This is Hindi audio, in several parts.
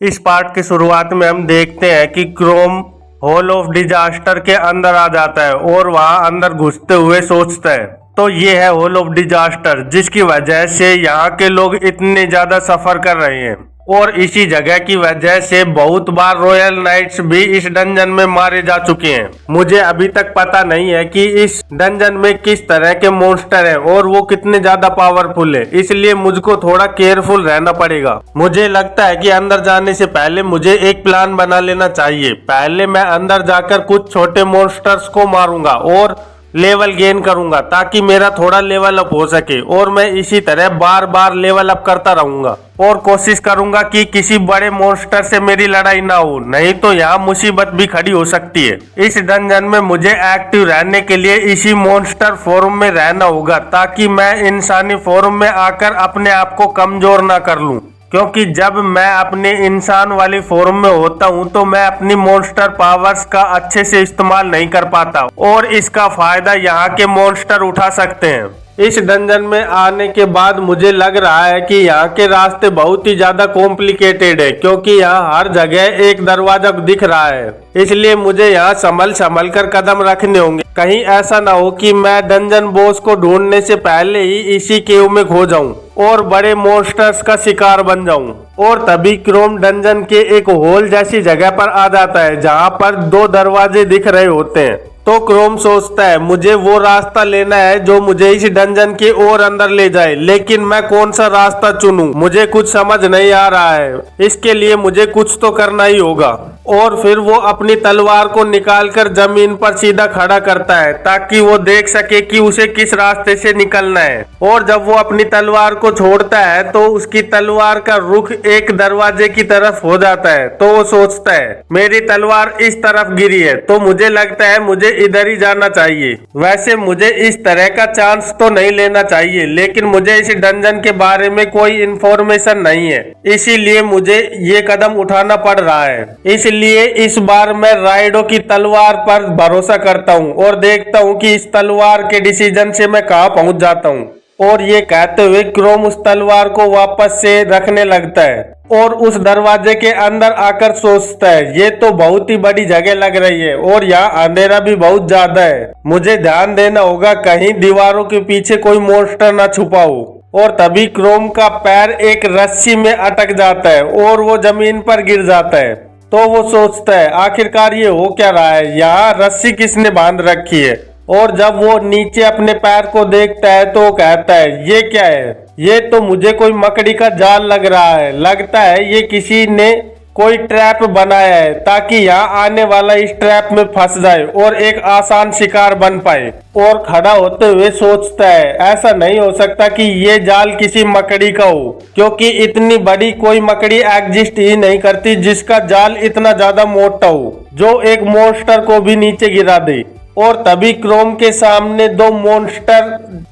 इस पार्ट की शुरुआत में हम देखते हैं कि क्रोम हॉल ऑफ डिजास्टर के अंदर आ जाता है और वहां अंदर घुसते हुए सोचता है तो ये है हॉल ऑफ डिजास्टर, जिसकी वजह से यहाँ के लोग इतने ज्यादा सफर कर रहे हैं और इसी जगह की वजह से बहुत बार रॉयल नाइट्स भी इस डंजन में मारे जा चुके हैं। मुझे अभी तक पता नहीं है कि इस डंजन में किस तरह के मॉन्स्टर हैं और वो कितने ज्यादा पावरफुल है, इसलिए मुझको थोड़ा केयरफुल रहना पड़ेगा। मुझे लगता है कि अंदर जाने से पहले मुझे एक प्लान बना लेना चाहिए। पहले मैं अंदर जाकर कुछ छोटे मॉन्स्टर्स को मारूंगा और लेवल गेन करूंगा ताकि मेरा थोड़ा लेवल अप हो सके और मैं इसी तरह बार बार लेवल अप करता रहूंगा और कोशिश करूंगा कि किसी बड़े मॉन्स्टर से मेरी लड़ाई ना हो, नहीं तो यहाँ मुसीबत भी खड़ी हो सकती है। इस डंजन में मुझे एक्टिव रहने के लिए इसी मॉन्स्टर फॉर्म में रहना होगा ताकि मैं इंसानी फॉर्म में आकर अपने आप को कमजोर ना कर लूं, क्योंकि जब मैं अपने इंसान वाली फॉर्म में होता हूँ तो मैं अपनी मॉन्स्टर पावर्स का अच्छे से इस्तेमाल नहीं कर पाता और इसका फायदा यहाँ के मॉन्स्टर उठा सकते हैं। इस डंजन में आने के बाद मुझे लग रहा है कि यहाँ के रास्ते बहुत ही ज्यादा कॉम्प्लिकेटेड है, क्योंकि यहाँ हर जगह एक दरवाजा दिख रहा है, इसलिए मुझे यहाँ संभल कर कदम रखने होंगे। कहीं ऐसा ना हो कि मैं डंजन बॉस को ढूंढने से पहले ही इसी केव में खो जाऊं और बड़े मॉन्स्टर्स का शिकार बन जाऊं। और तभी क्रोम डंजन के एक होल जैसी जगह पर आ जाता है जहाँ पर दो दरवाजे दिख रहे होते हैं। तो क्रोम सोचता है मुझे वो रास्ता लेना है जो मुझे इस डंजन के और अंदर ले जाए, लेकिन मैं कौन सा रास्ता चुनूं मुझे कुछ समझ नहीं आ रहा है। इसके लिए मुझे कुछ तो करना ही होगा। और फिर वो अपनी तलवार को निकालकर जमीन पर सीधा खड़ा करता है ताकि वो देख सके कि उसे किस रास्ते से निकलना है। और जब वो अपनी तलवार को छोड़ता है तो उसकी तलवार का रुख एक दरवाजे की तरफ हो जाता है। तो वो सोचता है मेरी तलवार इस तरफ गिरी है तो मुझे लगता है मुझे इधर ही जाना चाहिए। वैसे मुझे इस तरह का चांस तो नहीं लेना चाहिए, लेकिन मुझे इस डंजन के बारे में कोई इन्फॉर्मेशन नहीं है, इसीलिए मुझे ये कदम उठाना पड़ रहा है। इसलिए इस बार मैं राइडो की तलवार पर भरोसा करता हूँ और देखता हूँ कि इस तलवार के डिसीजन से मैं कहाँ पहुँच जाता हूँ। और ये कहते हुए क्रोम उस तलवार को वापस से रखने लगता है और उस दरवाजे के अंदर आकर सोचता है ये तो बहुत ही बड़ी जगह लग रही है और यहाँ अंधेरा भी बहुत ज्यादा है, मुझे ध्यान देना होगा कहीं दीवारों के पीछे कोई मॉन्स्टर ना छुपा हो। और तभी क्रोम का पैर एक रस्सी में अटक जाता है और वो जमीन पर गिर जाता है। तो वो सोचता है आखिरकार ये हो क्या रहा है, यहाँ रस्सी किसने बांध रखी है। और जब वो नीचे अपने पैर को देखता है तो कहता है ये क्या है, ये तो मुझे कोई मकड़ी का जाल लग रहा है, लगता है ये किसी ने कोई ट्रैप बनाया है ताकि यहाँ आने वाला इस ट्रैप में फंस जाए और एक आसान शिकार बन पाए। और खड़ा होते हुए सोचता है ऐसा नहीं हो सकता कि ये जाल किसी मकड़ी का हो, क्योंकि इतनी बड़ी कोई मकड़ी एग्जिस्ट ही नहीं करती जिसका जाल इतना ज्यादा मोटा हो जो एक मॉन्स्टर को भी नीचे गिरा दे। और तभी क्रोम के सामने दो मॉन्स्टर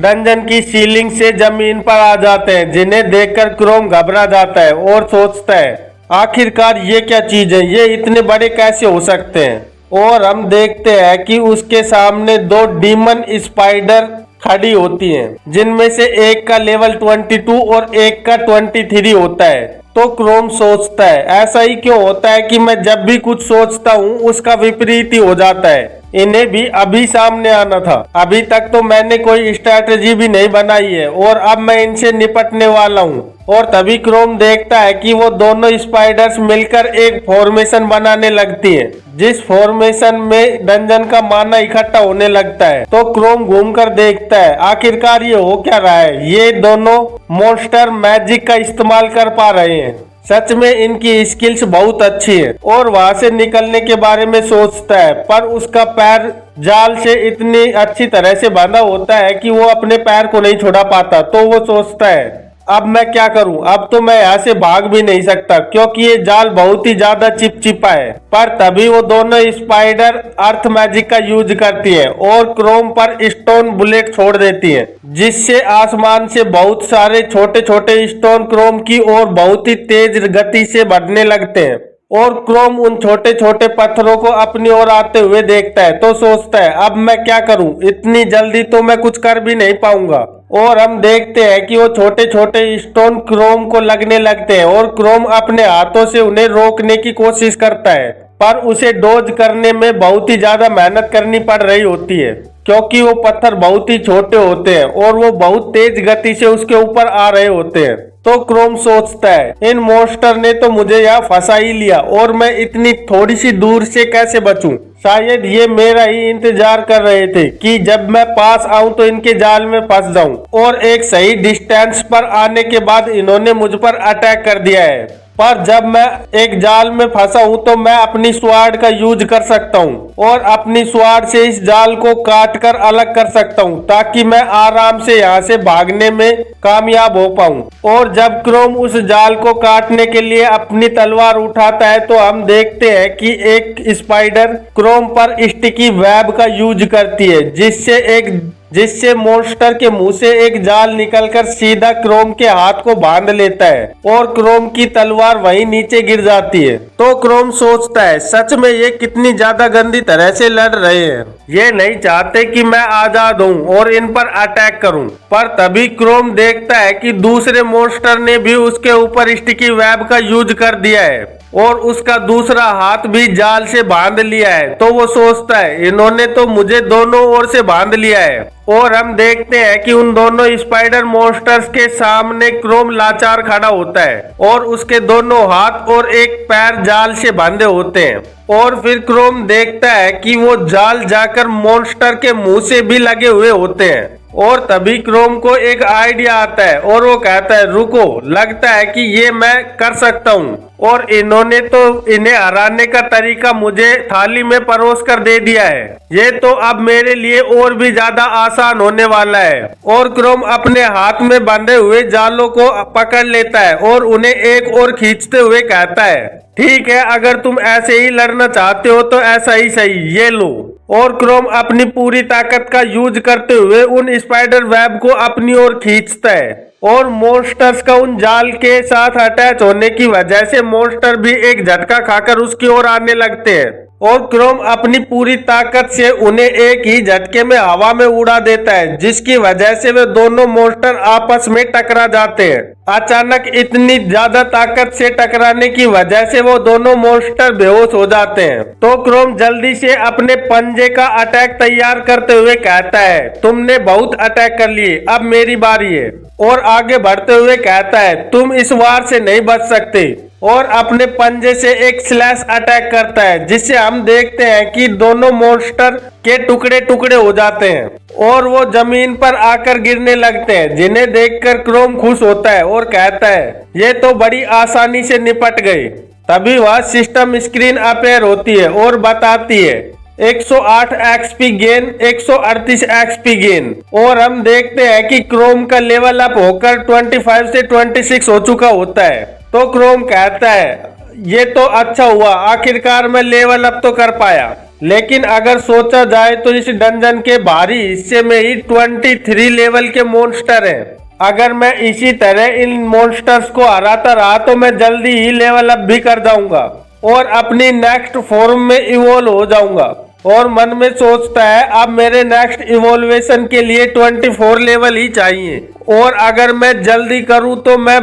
डंजन की सीलिंग से जमीन पर आ जाते हैं, जिन्हें देखकर क्रोम घबरा जाता है और सोचता है आखिरकार ये क्या चीज है, ये इतने बड़े कैसे हो सकते हैं। और हम देखते हैं कि उसके सामने दो डीमन स्पाइडर खड़ी होती हैं, जिनमें से एक का लेवल 22 और एक का 23 होता है। तो क्रोम सोचता है ऐसा ही क्यों होता है कि मैं जब भी कुछ सोचता हूँ उसका विपरीत ही हो जाता है, इन्हें भी अभी सामने आना था। अभी तक तो मैंने कोई स्ट्रैटेजी भी नहीं बनाई है और अब मैं इनसे निपटने वाला हूँ। और तभी क्रोम देखता है कि वो दोनों स्पाइडर्स मिलकर एक फॉर्मेशन बनाने लगती हैं, जिस फॉर्मेशन में डंजन का माना इकट्ठा होने लगता है। तो क्रोम घूमकर देखता है आखिरकार ये हो क्या रहा है, ये दोनों मॉन्स्टर मैजिक का इस्तेमाल कर पा रहे हैं, सच में इनकी स्किल्स बहुत अच्छी है। और वहां से निकलने के बारे में सोचता है, पर उसका पैर जाल से इतनी अच्छी तरह से बांधा होता है कि वो अपने पैर को नहीं छुड़ा पाता। तो वो सोचता है अब मैं क्या करूं, अब तो मैं यहाँ से भाग भी नहीं सकता क्योंकि ये जाल बहुत ही ज्यादा चिपचिपा है। पर तभी वो दोनों स्पाइडर अर्थ मैजिक का यूज करती है और क्रोम पर स्टोन बुलेट छोड़ देती है, जिससे आसमान से बहुत सारे छोटे छोटे स्टोन क्रोम की ओर बहुत ही तेज गति से बढ़ने लगते हैं। और क्रोम उन छोटे छोटे पत्थरों को अपनी ओर आते हुए देखता है तो सोचता है अब मैं क्या करूं, इतनी जल्दी तो मैं कुछ कर भी नहीं पाऊंगा। और हम देखते हैं कि वो छोटे छोटे स्टोन क्रोम को लगने लगते हैं और क्रोम अपने हाथों से उन्हें रोकने की कोशिश करता है, पर उसे डोज करने में बहुत ही ज्यादा मेहनत करनी पड़ रही होती है क्योंकि वो पत्थर बहुत ही छोटे होते हैं और वो बहुत तेज गति से उसके ऊपर आ रहे होते हैं। तो क्रोम सोचता है इन मॉन्स्टर ने तो मुझे यहाँ फंसा ही लिया और मैं इतनी थोड़ी सी दूर से कैसे बचूं? शायद ये मेरा ही इंतजार कर रहे थे कि जब मैं पास आऊं तो इनके जाल में फंस जाऊं और एक सही डिस्टेंस पर आने के बाद इन्होंने मुझ पर अटैक कर दिया है। पर जब मैं एक जाल में फंसा हूं तो मैं अपनी स्वाड का यूज कर सकता हूं और अपनी स्वाड से इस जाल को काट कर अलग कर सकता हूं ताकि मैं आराम से यहाँ से भागने में कामयाब हो पाऊं। और जब क्रोम उस जाल को काटने के लिए अपनी तलवार उठाता है तो हम देखते हैं कि एक स्पाइडर क्रोम पर स्टिकी वेब का यूज करती है जिससे मॉन्स्टर के मुंह से एक जाल निकलकर सीधा क्रोम के हाथ को बांध लेता है और क्रोम की तलवार वहीं नीचे गिर जाती है। तो क्रोम सोचता है सच में ये कितनी ज्यादा गंदी तरह से लड़ रहे हैं, ये नहीं चाहते कि मैं आजाद हूँ और इन पर अटैक करूँ। पर तभी क्रोम देखता है कि दूसरे मॉन्स्टर ने भी उसके ऊपर स्टिकी वेब का यूज कर दिया है और उसका दूसरा हाथ भी जाल से बांध लिया है। तो वो सोचता है इन्होंने तो मुझे दोनों ओर से बांध लिया है। और हम देखते हैं कि उन दोनों स्पाइडर मॉन्स्टर्स के सामने क्रोम लाचार खड़ा होता है और उसके दोनों हाथ और एक पैर जाल से बांधे होते हैं। और फिर क्रोम देखता है कि वो जाल जाकर मॉन्स्टर के मुंह से भी लगे हुए होते हैं। और तभी क्रोम को एक आइडिया आता है और वो कहता है रुको, लगता है कि ये मैं कर सकता हूँ। और इन्होंने तो इन्हें हराने का तरीका मुझे थाली में परोस कर दे दिया है, ये तो अब मेरे लिए और भी ज्यादा आसान होने वाला है। और क्रोम अपने हाथ में बंधे हुए जालों को पकड़ लेता है और उन्हें एक और खींचते हुए कहता है ठीक है, अगर तुम ऐसे ही लड़ना चाहते हो तो ऐसा ही सही, ये लो। और क्रोम अपनी पूरी ताकत का यूज करते हुए उन स्पाइडर वेब को अपनी ओर खींचता है और मॉन्स्टर्स का उन जाल के साथ अटैच होने की वजह से मॉन्स्टर भी एक झटका खाकर उसकी ओर आने लगते हैं और क्रोम अपनी पूरी ताकत से उन्हें एक ही झटके में हवा में उड़ा देता है, जिसकी वजह से वे दोनों मॉन्स्टर आपस में टकरा जाते हैं। अचानक इतनी ज्यादा ताकत से टकराने की वजह से वो दोनों मॉन्स्टर बेहोश हो जाते हैं। तो क्रोम जल्दी से अपने पंजे का अटैक तैयार करते हुए कहता है तुमने बहुत अटैक कर लिए, अब मेरी बारी है। और आगे बढ़ते हुए कहता है तुम इस वार से नहीं बच सकते और अपने पंजे से एक स्लैश अटैक करता है, जिससे हम देखते हैं कि दोनों मॉन्स्टर के टुकड़े टुकड़े हो जाते हैं और वो जमीन पर आकर गिरने लगते हैं, जिन्हें देखकर क्रोम खुश होता है और कहता है ये तो बड़ी आसानी से निपट गए। तभी वह सिस्टम स्क्रीन अपेयर होती है और बताती है 108 एक्सपी गेन, 138 एक्सपी गेन। और हम देखते हैं कि क्रोम का लेवल अप होकर 25 से 26 हो चुका होता है। तो क्रोम कहता है ये तो अच्छा हुआ, आखिरकार मैं लेवल अप तो कर पाया। लेकिन अगर सोचा जाए तो इस डंजन के बाहरी हिस्से में ही 23 लेवल के मॉन्स्टर हैं। अगर मैं इसी तरह इन मॉन्स्टर्स को हराता रहा तो मैं जल्दी ही लेवल अप भी कर जाऊंगा और अपनी नेक्स्ट फॉर्म में इवॉल्व हो जाऊंगा। और मन में सोचता है अब मेरे नेक्स्ट इवोल्यूशन के लिए 24 लेवल ही चाहिए और अगर मैं जल्दी करूं तो मैं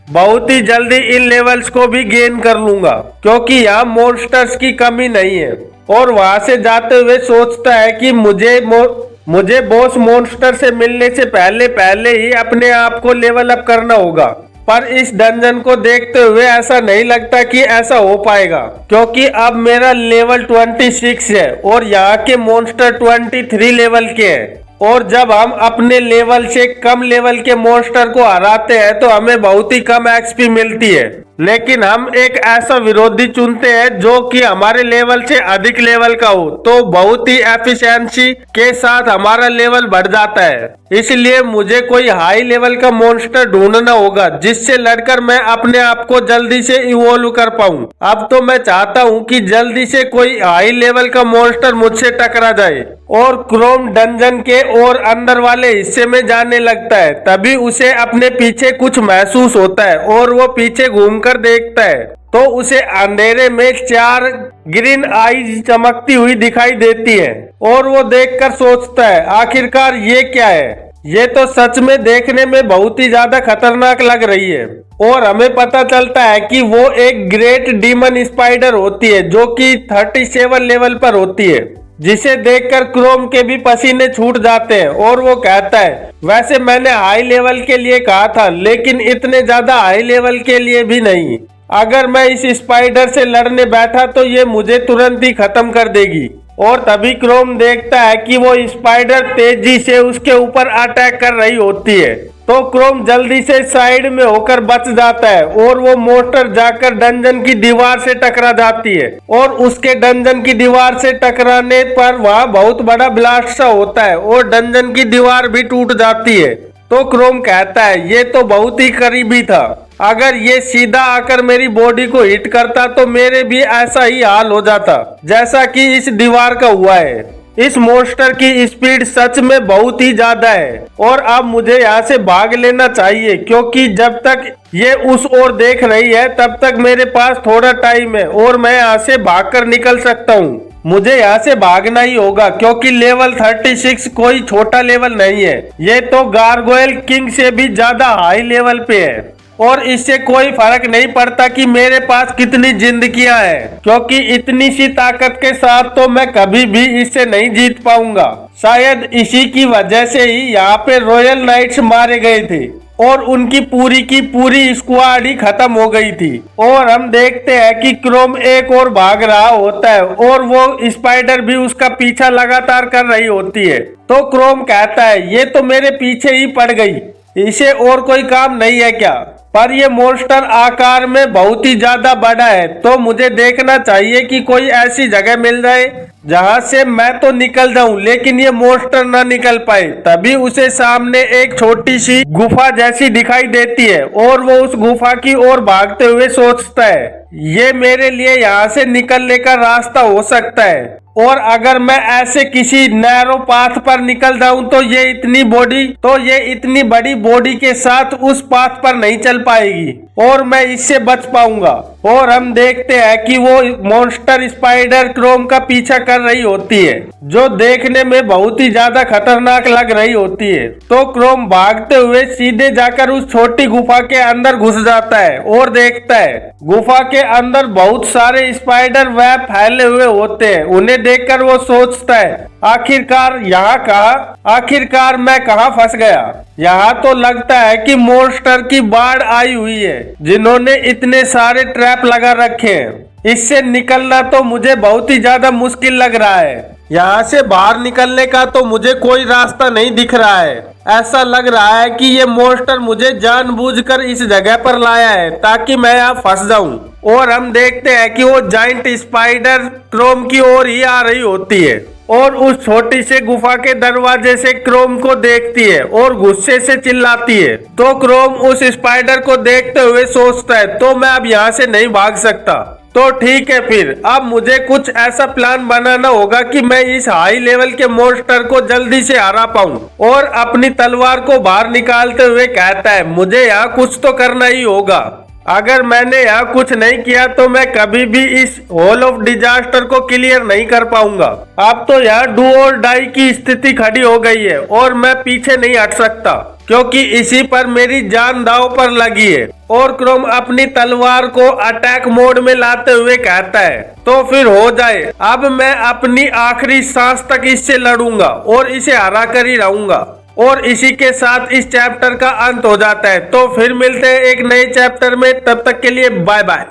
बहुत ही जल्दी इन लेवल्स को भी गेन कर लूंगा क्योंकि यहाँ मॉन्स्टर्स की कमी नहीं है। और वहां से जाते हुए सोचता है कि मुझे बॉस मॉन्स्टर से मिलने से पहले ही अपने आप को लेवल अप करना होगा। पर इस डंजन को देखते हुए ऐसा नहीं लगता कि ऐसा हो पाएगा क्योंकि अब मेरा लेवल 26 है और यहाँ के मॉन्स्टर 23 लेवल के हैं। और जब हम अपने लेवल से कम लेवल के मॉन्स्टर को हराते हैं तो हमें बहुत ही कम एक्सपी मिलती है, लेकिन हम एक ऐसा विरोधी चुनते हैं जो कि हमारे लेवल से अधिक लेवल का हो तो बहुत ही एफिशिएंसी के साथ हमारा लेवल बढ़ जाता है। इसलिए मुझे कोई हाई लेवल का मॉन्स्टर ढूंढना होगा जिससे लड़कर मैं अपने आप को जल्दी से इवोल्व कर पाऊं। अब तो मैं चाहता हूं कि जल्दी से कोई हाई लेवल का मॉन्स्टर मुझसे टकरा जाए। और क्रोम डंजन के और अंदर वाले हिस्से में जाने लगता है। तभी उसे अपने पीछे कुछ महसूस होता है और वो पीछे घूमकर देखता है तो उसे अंधेरे में 4 ग्रीन आईज चमकती हुई दिखाई देती है और वो देखकर सोचता है आखिरकार ये क्या है। ये तो सच में देखने में बहुत ही ज्यादा खतरनाक लग रही है और हमें पता चलता है कि वो एक ग्रेट डीमन स्पाइडर होती है जो कि 37 लेवल पर होती है, जिसे देखकर क्रोम के भी पसीने छूट जाते हैं और वो कहता है वैसे मैंने हाई लेवल के लिए कहा था लेकिन इतने ज्यादा हाई लेवल के लिए भी नहीं। अगर मैं इस स्पाइडर से लड़ने बैठा तो ये मुझे तुरंत ही खत्म कर देगी। और तभी क्रोम देखता है कि वो स्पाइडर तेजी से उसके ऊपर अटैक कर रही होती है, तो क्रोम जल्दी से साइड में होकर बच जाता है और वो मोटर जाकर डंजन की दीवार से टकरा जाती है और उसके डंजन की दीवार से टकराने पर वहाँ बहुत बड़ा ब्लास्ट सा होता है और डंजन की दीवार भी टूट जाती है। तो क्रोम कहता है ये तो बहुत ही करीबी था, अगर ये सीधा आकर मेरी बॉडी को हिट करता तो मेरे भी ऐसा ही हाल हो जाता जैसा कि इस दीवार का हुआ है। इस मॉन्स्टर की स्पीड सच में बहुत ही ज्यादा है और अब मुझे यहाँ से भाग लेना चाहिए क्योंकि जब तक ये उस ओर देख रही है तब तक मेरे पास थोड़ा टाइम है और मैं यहाँ से भागकर निकल सकता हूँ। मुझे यहाँ से भागना ही होगा क्योंकि लेवल 36 कोई छोटा लेवल नहीं है, ये तो गारगोयल किंग से भी ज्यादा हाई लेवल पे है और इससे कोई फर्क नहीं पड़ता कि मेरे पास कितनी जिंदगियां हैं क्योंकि इतनी सी ताकत के साथ तो मैं कभी भी इससे नहीं जीत पाऊंगा। शायद इसी की वजह से ही यहाँ पे रॉयल नाइट्स मारे गए थे और उनकी पूरी की पूरी स्क्वाड ही खत्म हो गई थी। और हम देखते हैं कि क्रोम एक और भाग रहा होता है और वो स्पाइडर भी उसका पीछा लगातार कर रही होती है। तो क्रोम कहता है ये तो मेरे पीछे ही पड़ गई, इसे और कोई काम नहीं है क्या? पर ये मॉन्स्टर आकार में बहुत ही ज्यादा बड़ा है तो मुझे देखना चाहिए कि कोई ऐसी जगह मिल जाए जहां से मैं तो निकल जाऊं लेकिन ये मॉन्स्टर ना निकल पाए। तभी उसे सामने एक छोटी सी गुफा जैसी दिखाई देती है और वो उस गुफा की ओर भागते हुए सोचता है ये मेरे लिए यहाँ से निकलने का रास्ता हो सकता है और अगर मैं ऐसे किसी नैरो पाथ पर निकल जाऊं तो ये इतनी बड़ी बॉडी के साथ उस पाथ पर नहीं चल पाएगी और मैं इससे बच पाऊंगा। और हम देखते हैं कि वो मॉन्स्टर स्पाइडर क्रोम का पीछा कर रही होती है जो देखने में बहुत ही ज्यादा खतरनाक लग रही होती है। तो क्रोम भागते हुए सीधे जाकर उस छोटी गुफा के अंदर घुस जाता है और देखता है गुफा के अंदर बहुत सारे स्पाइडर वेब फैले हुए होते हैं। उन्हें देखकर वो सोचता है आखिरकार मैं कहाँ फंस गया। यहाँ तो लगता है कि मॉन्स्टर की बाढ़ आई हुई है जिन्होंने इतने सारे ट्रैप लगा रखे हैं। इससे निकलना तो मुझे बहुत ही ज्यादा मुश्किल लग रहा है। यहाँ से बाहर निकलने का तो मुझे कोई रास्ता नहीं दिख रहा है। ऐसा लग रहा है कि ये मॉन्स्टर मुझे जानबूझकर इस जगह पर लाया है ताकि मैं यहाँ फंस जाऊं। और हम देखते हैं कि वो जाइंट स्पाइडर क्रोम की ओर ही आ रही होती है और उस छोटी से गुफा के दरवाजे से क्रोम को देखती है और गुस्से से चिल्लाती है। तो क्रोम उस स्पाइडर को देखते हुए सोचता है तो मैं अब यहाँ से नहीं भाग सकता। तो ठीक है फिर अब मुझे कुछ ऐसा प्लान बनाना होगा कि मैं इस हाई लेवल के मॉन्स्टर को जल्दी से हरा पाऊं। और अपनी तलवार को बाहर निकालते हुए कहता है मुझे यहाँ कुछ तो करना ही होगा। अगर मैंने यहाँ कुछ नहीं किया तो मैं कभी भी इस हॉल ऑफ डिजास्टर को क्लियर नहीं कर पाऊंगा। अब तो यहाँ डू और डाई की स्थिति खड़ी हो गई है और मैं पीछे नहीं हट सकता क्योंकि इसी पर मेरी जान दांव पर लगी है। और क्रोम अपनी तलवार को अटैक मोड में लाते हुए कहता है तो फिर हो जाए, अब मैं अपनी आखिरी सांस तक इससे लड़ूंगा और इसे हरा कर ही रहूंगा। और इसी के साथ इस चैप्टर का अंत हो जाता है। तो फिर मिलते हैं एक नए चैप्टर में, तब तक के लिए बाय बाय।